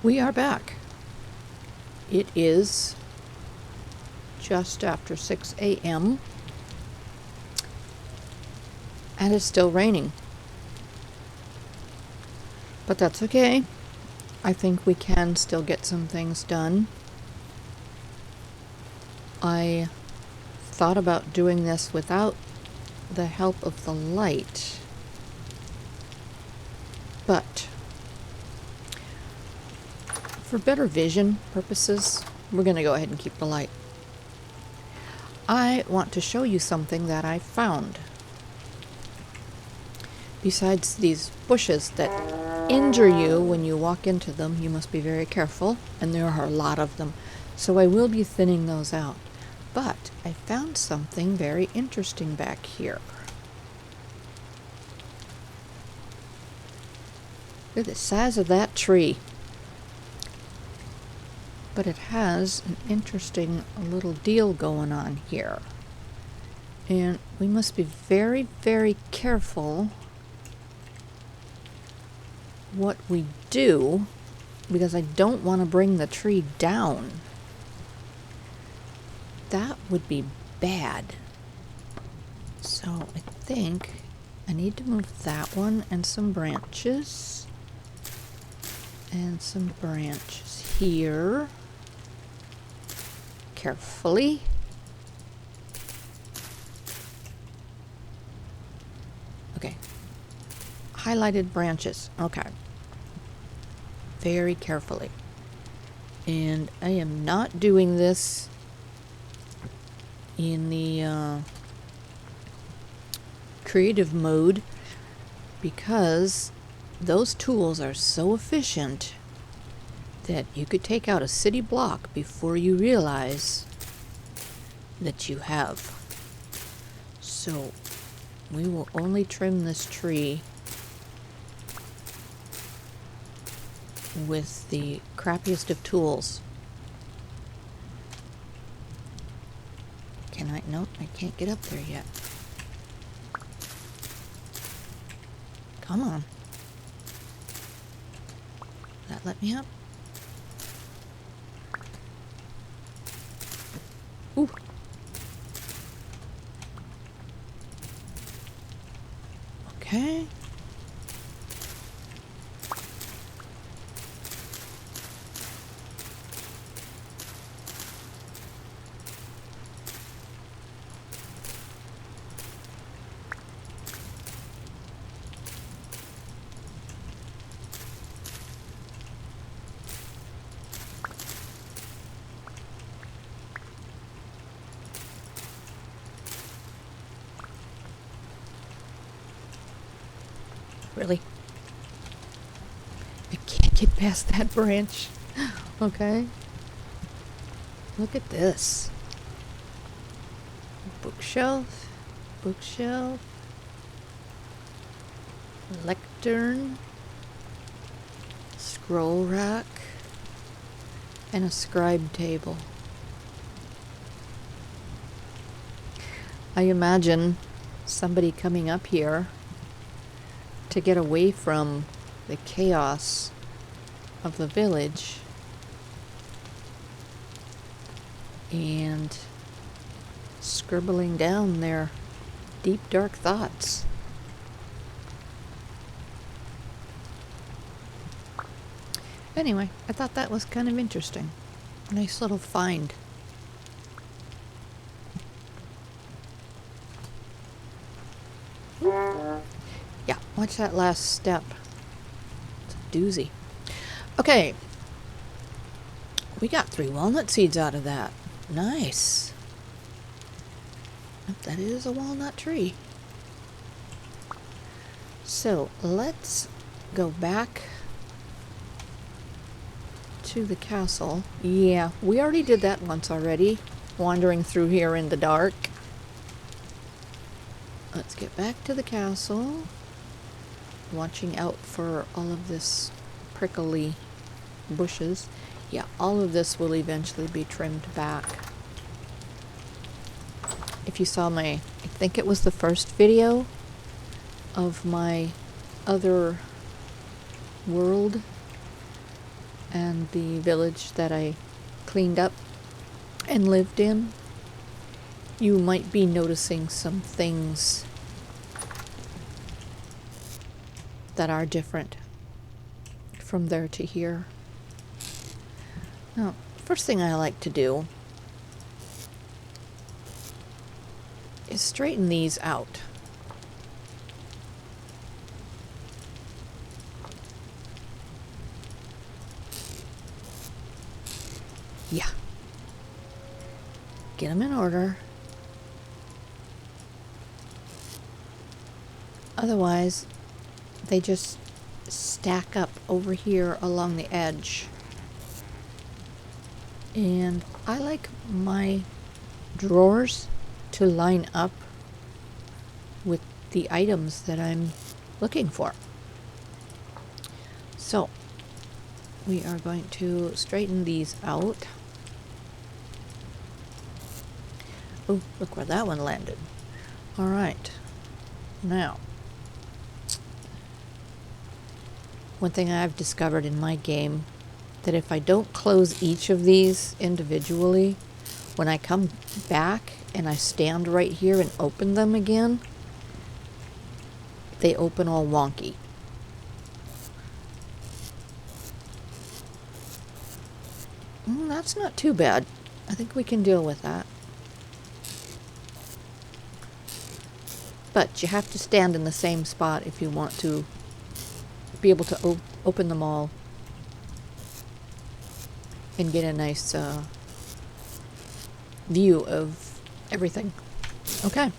We are back. It is just after 6 a.m. and it's still raining. But that's okay. I think we can still get some things done. I thought about doing this without the help of the light, but for better vision purposes, we're going to go ahead and keep the light. I want to show you something that I found. Besides these bushes that injure you when you walk into them, you must be very careful, and there are a lot of them. So I will be thinning those out. But I found something very interesting back here. Look at the size of that tree. But it has an interesting little deal going on here. And we must be very, very careful what we do, because I don't want to bring the tree down. That would be bad. So I think I need to move that one and some branches. And some branches here. Carefully. Okay. Highlighted branches. Okay. Very carefully. And I am not doing this in the creative mode because those tools are so efficient that you could take out a city block before you realize that you have. So we will only trim this tree with the crappiest of tools. Can I? Nope, I can't get up there yet. Come on. That let me up? Ooh. Okay. Really? I can't get past that branch. Okay. Look at this. Bookshelf. Bookshelf. Lectern. Scroll rack. And a scribe table. I imagine somebody coming up here to get away from the chaos of the village and scribbling down their deep, dark thoughts. Anyway, I thought that was kind of interesting. Nice little find. Yeah, watch that last step. It's a doozy. Okay. We got 3 walnut seeds out of that. Nice. That is a walnut tree. So, let's go back to the castle. Yeah, we already did that once already. Wandering through here in the dark. Let's get back to the castle. Watching out for all of this prickly bushes. Yeah, all of this will eventually be trimmed back. If you saw I think it was the first video of my other world and the village that I cleaned up and lived in, you might be noticing some things that are different from there to here. Now, first thing I like to do is straighten these out. Yeah. Get them in order. Otherwise, they just stack up over here along the edge. And I like my drawers to line up with the items that I'm looking for. So, we are going to straighten these out. Oh, look where that one landed. All right. Now, one thing I've discovered in my game, that if I don't close each of these individually, when I come back and I stand right here and open them again, they open all wonky. That's not too bad. I think we can deal with that. But you have to stand in the same spot if you want to be able to open them all and get a nice view of everything. Okay.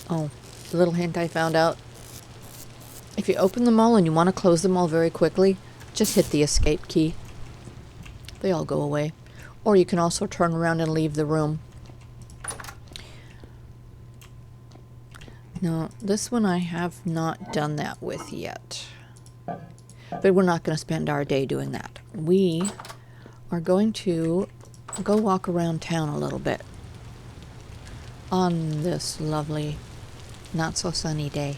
Oh, a little hint I found out. If you open them all and you want to close them all very quickly, just hit the escape key. They all go away. Or you can also turn around and leave the room. No, this one I have not done that with yet. But we're not going to spend our day doing that. We are going to go walk around town a little bit on this lovely, not so sunny day.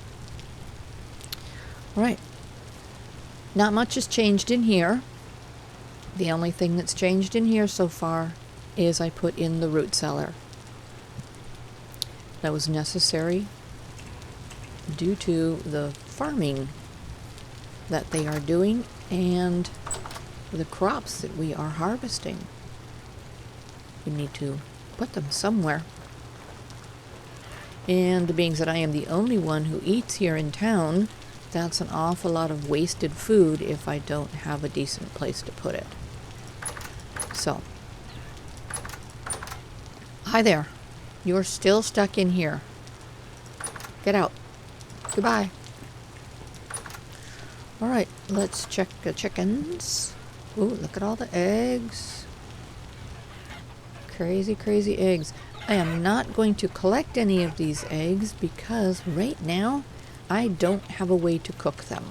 All right. Not much has changed in here. The only thing that's changed in here so far is I put in the root cellar. That was necessary due to the farming that they are doing and the crops that we are harvesting. We need to put them somewhere. And being that I am the only one who eats here in town, that's an awful lot of wasted food if I don't have a decent place to put it. So, hi there. You're still stuck in here. Get out. Goodbye. Alright, let's check the chickens. Ooh, look at all the eggs. Crazy, crazy eggs. I am not going to collect any of these eggs because right now I don't have a way to cook them.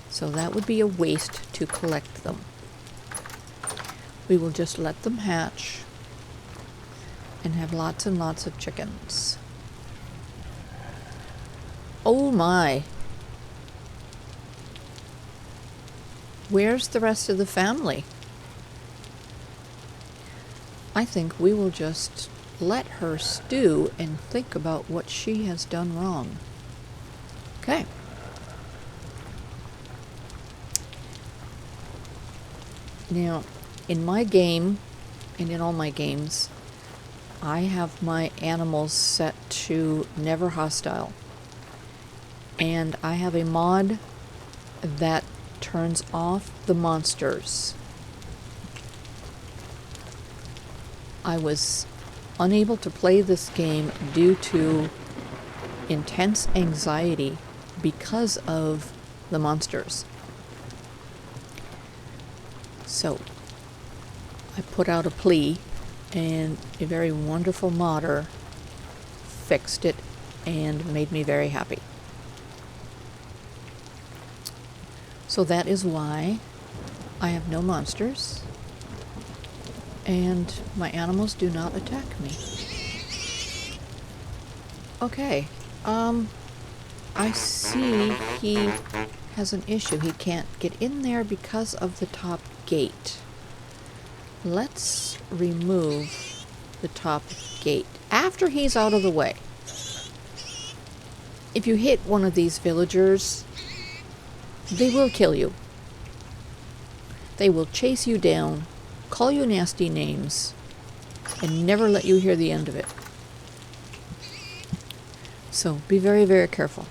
So that would be a waste to collect them. We will just let them hatch and have lots and lots of chickens. Oh my! Where's the rest of the family? I think we will just let her stew and think about what she has done wrong. Okay. Now, in my game, and in all my games, I have my animals set to never hostile. And I have a mod that turns off the monsters. I was unable to play this game due to intense anxiety because of the monsters. So, I put out a plea, and a very wonderful modder fixed it and made me very happy. So that is why I have no monsters, and my animals do not attack me. Okay, I I see he has an issue. He can't get in there because of the top gate. Let's remove the top gate after he's out of the way. If you hit one of these villagers, they will kill you. They will chase you down, call you nasty names, and never let you hear the end of it. So be very, very careful.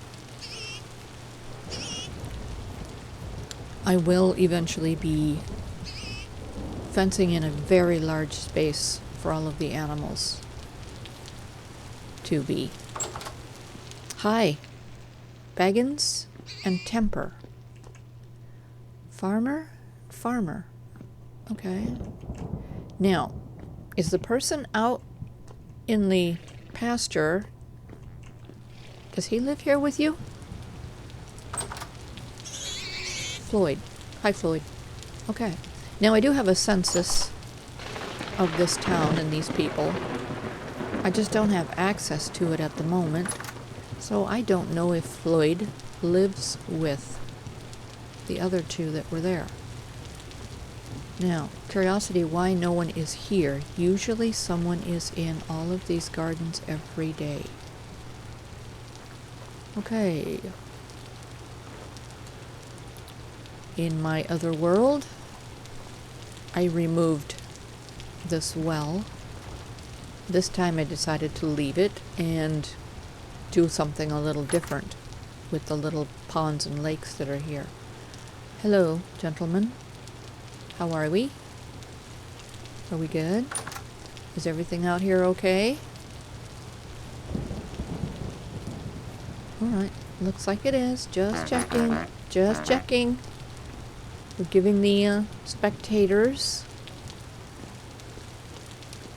I will eventually be fencing in a very large space for all of the animals to be. Hi, Baggins and Temper. Farmer? Farmer. Okay. Now, is the person out in the pasture, does he live here with you? Floyd. Hi, Floyd. Okay. Now, I do have a census of this town and these people. I just don't have access to it at the moment. So I don't know if Floyd lives with the other two that were there. Now, curiosity, why no one is here? Usually someone is in all of these gardens every day. Okay. In my other world, I removed this well. This time I decided to leave it and do something a little different with the little ponds and lakes that are here. Hello, gentlemen. How are we? Are we good? Is everything out here okay? Alright, looks like it is. Just checking. Just checking. We're giving the spectators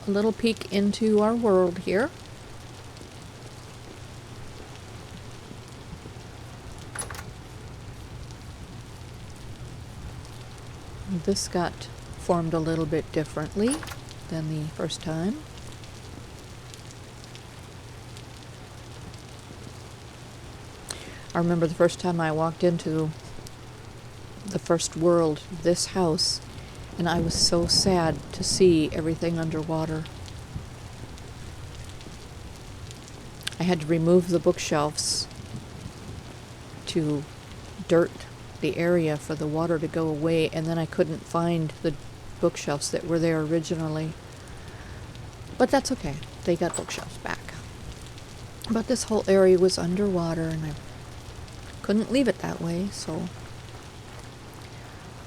a little peek into our world here. This got formed a little bit differently than the first time. I remember the first time I walked into the first world, this house, and I was so sad to see everything underwater. I had to remove the bookshelves to dirt the area for the water to go away, and then I couldn't find the bookshelves that were there originally. But that's okay. They got bookshelves back. But this whole area was underwater, and I couldn't leave it that way, so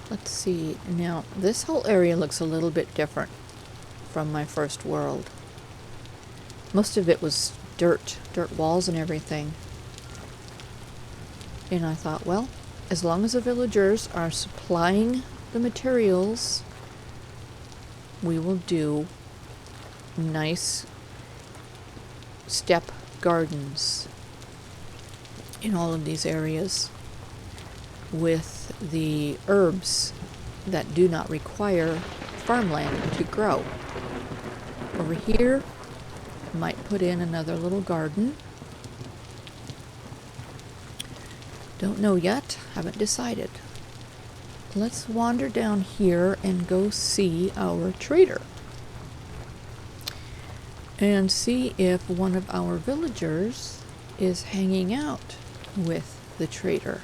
let's see. Now, this whole area looks a little bit different from my first world. Most of it was dirt walls and everything. And I thought, well, as long as the villagers are supplying the materials, we will do nice step gardens in all of these areas with the herbs that do not require farmland to grow. Over here, might put in another little garden. Don't know yet, haven't decided. Let's wander down here and go see our trader. And see if one of our villagers is hanging out with the trader.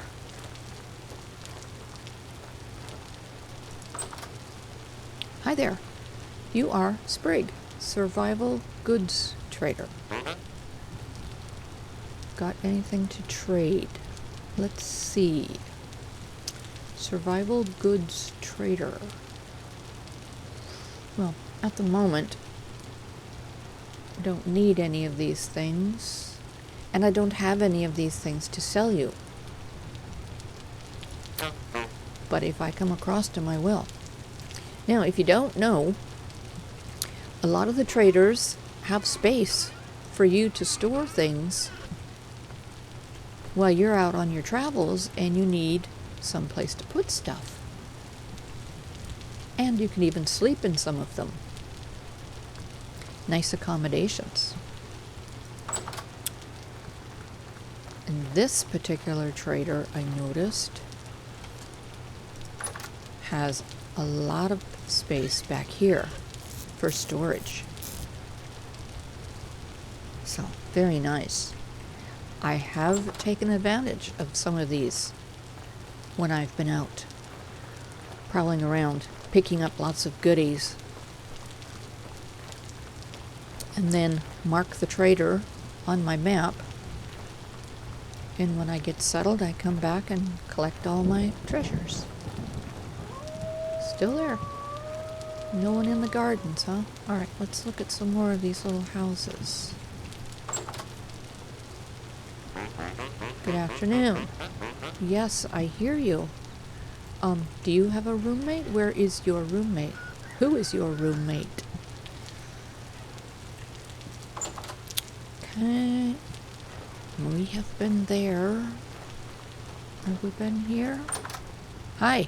Hi there. You are Sprig, survival goods trader. Got anything to trade? Let's see. Survival goods trader. Well, at the moment, I don't need any of these things, and I don't have any of these things to sell you. But if I come across them, I will. Now, if you don't know, a lot of the traders have space for you to store things while you're out on your travels and you need some place to put stuff. And you can even sleep in some of them. Nice accommodations. And this particular trader, I noticed, has a lot of space back here for storage. So, very nice. I have taken advantage of some of these when I've been out prowling around, picking up lots of goodies. And then mark the trader on my map. And when I get settled, I come back and collect all my treasures. Still there. No one in the gardens, huh? Alright, let's look at some more of these little houses. Good afternoon. Yes, I hear you. Do you have a roommate? Where is your roommate? Who is your roommate? Okay. We have been there. Have we been here? Hi.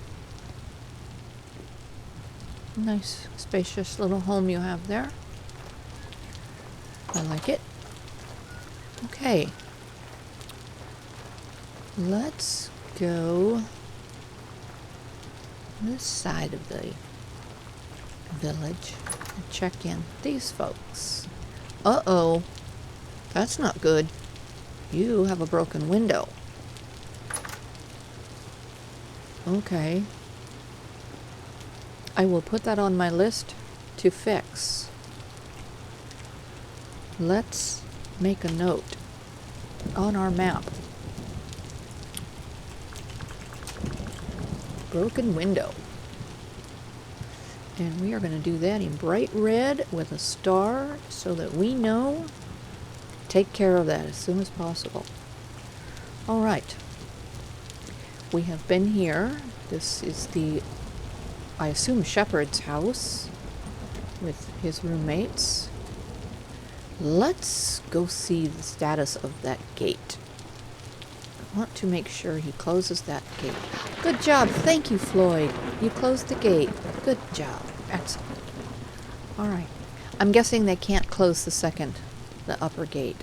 Nice, spacious little home you have there. I like it. Okay. Let's go this side of the village and check in these folks. Uh-oh. That's not good. You have a broken window. Okay. I will put that on my list to fix. Let's make a note on our map. Broken window. And we are going to do that in bright red with a star so that we know. Take care of that as soon as possible. All right. We have been here. This is the, I assume, shepherd's house with his roommates. Let's go see the status of that gate. I want to make sure he closes that gate. Good job. Thank you, Floyd. You closed the gate. Good job. Excellent. All right. I'm guessing they can't close the upper gate.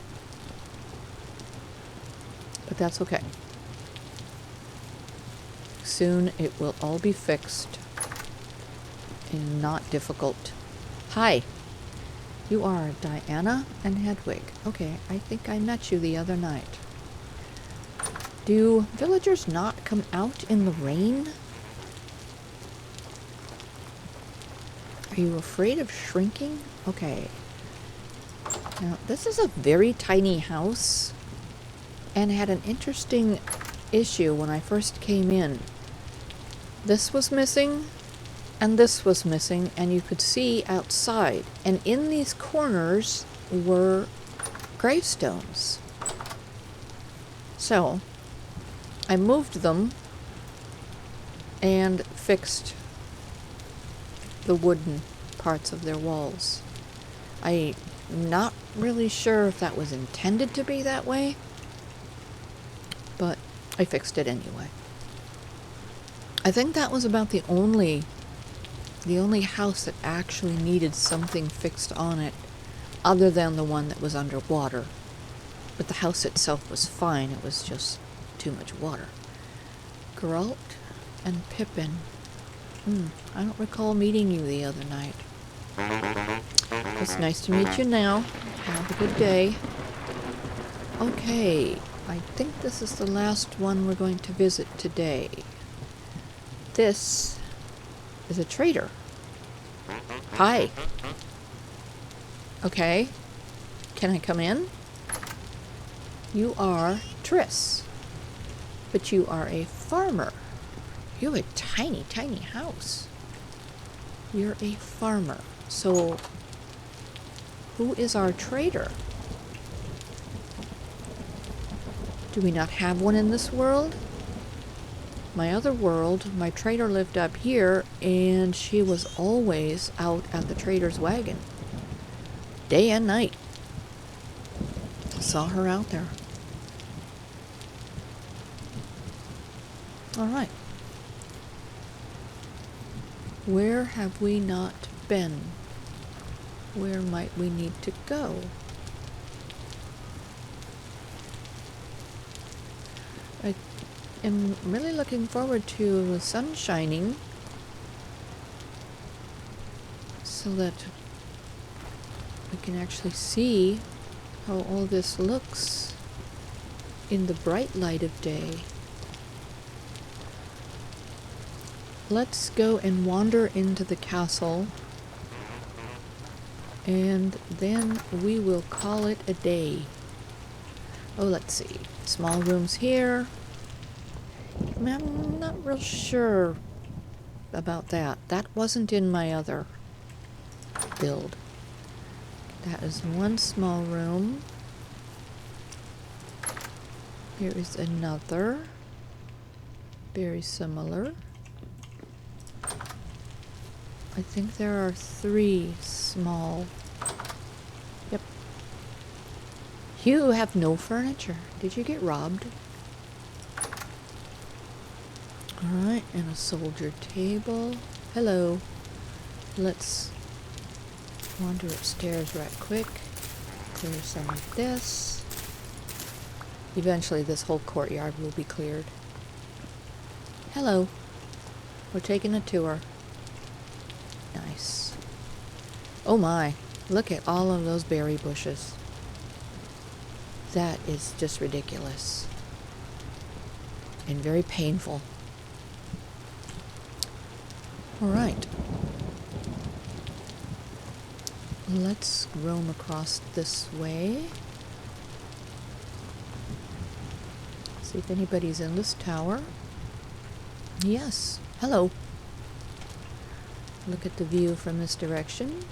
But that's okay. Soon it will all be fixed and not difficult. Hi. You are Diana and Hedwig. Okay, I think I met you the other night. Do villagers not come out in the rain? Are you afraid of shrinking? Okay. Now, this is a very tiny house and had an interesting issue when I first came in. This was missing and this was missing, and you could see outside. And in these corners were gravestones. So, I moved them and fixed the wooden parts of their walls. I'm not really sure if that was intended to be that way, but I fixed it anyway. I think that was about the only house that actually needed something fixed on it other than the one that was underwater. But the house itself was fine, it was just too much water. Geralt and Pippin. I don't recall meeting you the other night. It's nice to meet you now. Have a good day. Okay, I think this is the last one we're going to visit today. This is a trader. Hi. Okay. Can I come in? You are Triss. But you are a farmer. You have a tiny, tiny house. You're a farmer. So, who is our trader? Do we not have one in this world? My other world, my trader lived up here, and she was always out at the trader's wagon. Day and night. Saw her out there. All right. Where have we not been? Where might we need to go? am really looking forward to the sun shining so that we can actually see how all this looks in the bright light of day. Let's go and wander into the castle, and then we will call it a day. Oh, let's see. Small rooms here. I'm not real sure about that. That wasn't in my other build. That is one small room. Here is another. Very similar. I think there are 3 small. Yep. You have no furniture. Did you get robbed? Alright, and a soldier table. Hello. Let's wander upstairs right quick. Clear some of this. Eventually this whole courtyard will be cleared. Hello. We're taking a tour. Nice. Oh my, look at all of those berry bushes. That is just ridiculous. And very painful. Alright. Let's roam across this way. See if anybody's in this tower. Yes. Hello. Look at the view from this direction.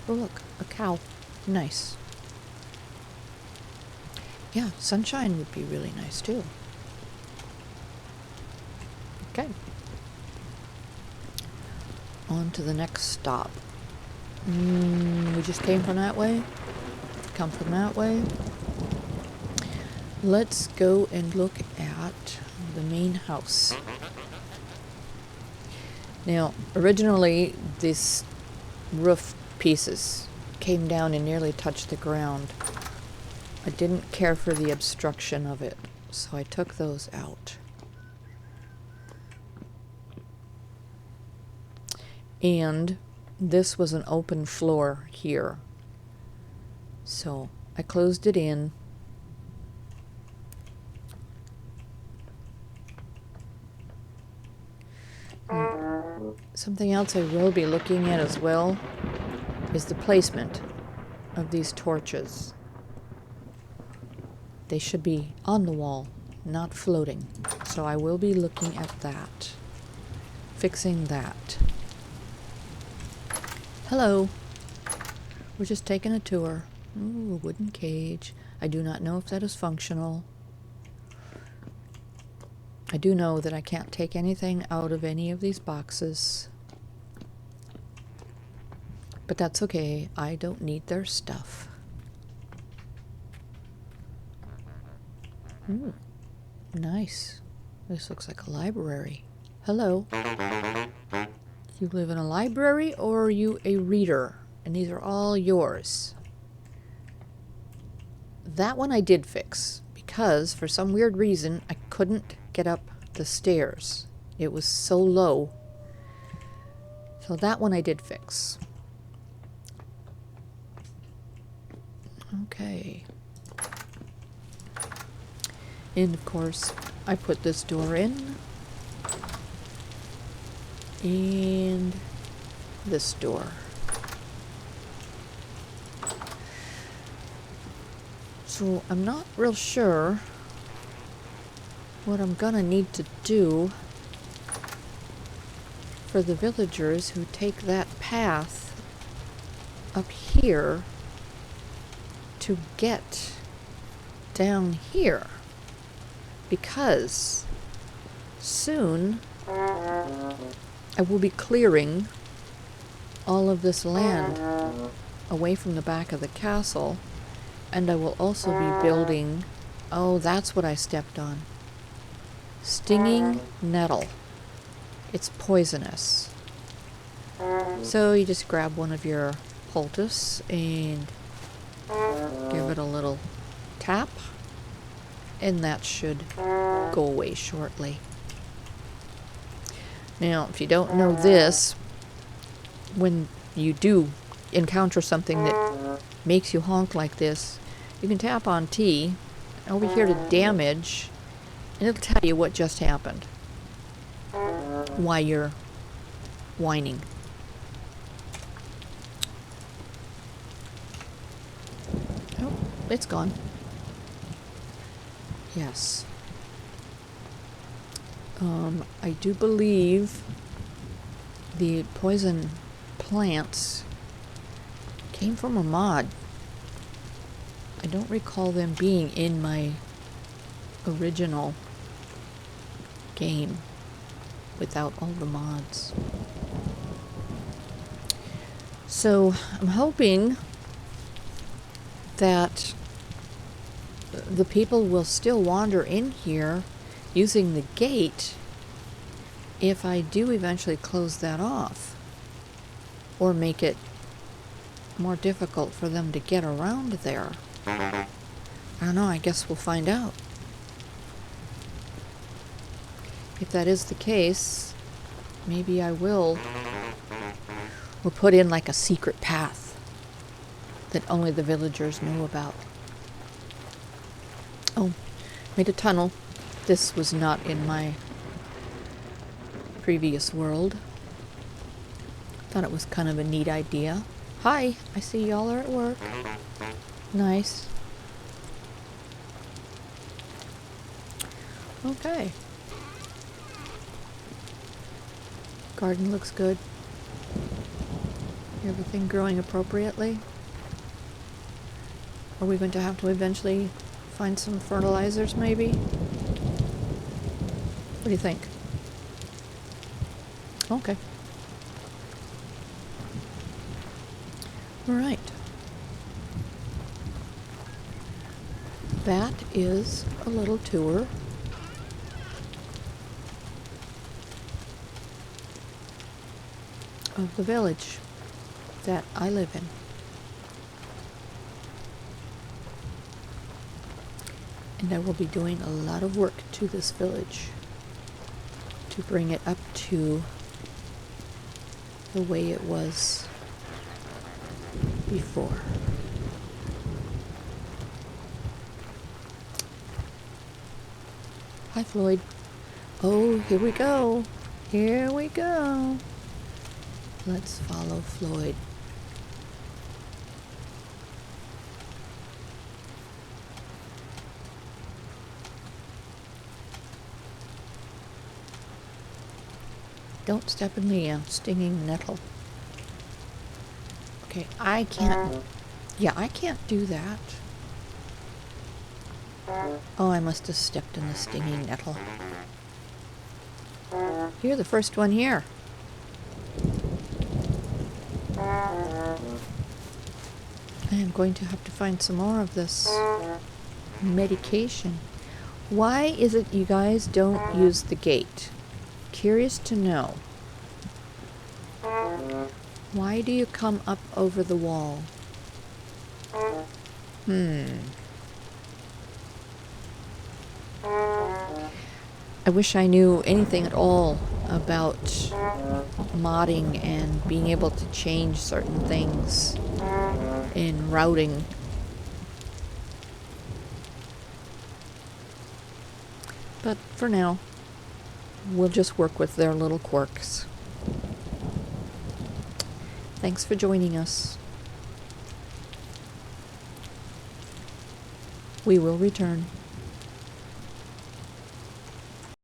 Oh look, a cow. Nice. Yeah, sunshine would be really nice too. Okay. On to the next stop. We just came from that way. Come from that way. Let's go and look at the main house. Now, originally, these roof pieces came down and nearly touched the ground. I didn't care for the obstruction of it, so I took those out. And this was an open floor here. So I closed it in. Something else I will be looking at as well is the placement of these torches. They should be on the wall, not floating. So I will be looking at that. Fixing that. Hello. We're just taking a tour. Ooh, a wooden cage. I do not know if that is functional. I do know that I can't take anything out of any of these boxes. But that's okay. I don't need their stuff. Ooh, nice. This looks like a library. Hello. You live in a library, or are you a reader? And these are all yours. That one I did fix, because for some weird reason I couldn't get up the stairs. It was so low. So that one I did fix. Okay. And of course, I put this door in. And this door. So I'm not real sure what I'm gonna need to do for the villagers who take that path up here to get down here, because soon I will be clearing all of this land away from the back of the castle, and I will also be building, oh, that's what I stepped on. Stinging nettle. It's poisonous. So you just grab one of your poultice and give it a little tap, And that should go away shortly. Now, if you don't know this, when you do encounter something that makes you honk like this, you can tap on T over here to damage, and it'll tell you what just happened, why you're whining. Oh, it's gone. Yes. I do believe the poison plants came from a mod. I don't recall them being in my original game without all the mods. So I'm hoping that the people will still wander in here using the gate if I do eventually close that off, or make it more difficult for them to get around there. I don't know, I guess we'll find out. If that is the case, maybe I will put in like a secret path that only the villagers know about. Oh, made a tunnel. This was not in my previous world. Thought it was kind of a neat idea. Hi, I see y'all are at work. Nice. Okay. Garden looks good. Everything growing appropriately. Are we going to have to eventually find some fertilizers, maybe? What do you think? Okay. All right. That is a little tour of the village that I live in. And I will be doing a lot of work to this village to bring it up to the way it was before. Hi, Floyd. Oh, here we go. Here we go. Let's follow Floyd. Don't step in the stinging nettle. Okay, I can't. Yeah, I can't do that. Oh, I must have stepped in the stinging nettle. You're the first one here. I am going to have to find some more of this medication. Why is it you guys don't use the gate? Curious to know. Why do you come up over the wall? I wish I knew anything at all about modding and being able to change certain things in routing. But for now, we'll just work with their little quirks. Thanks for joining us. We will return.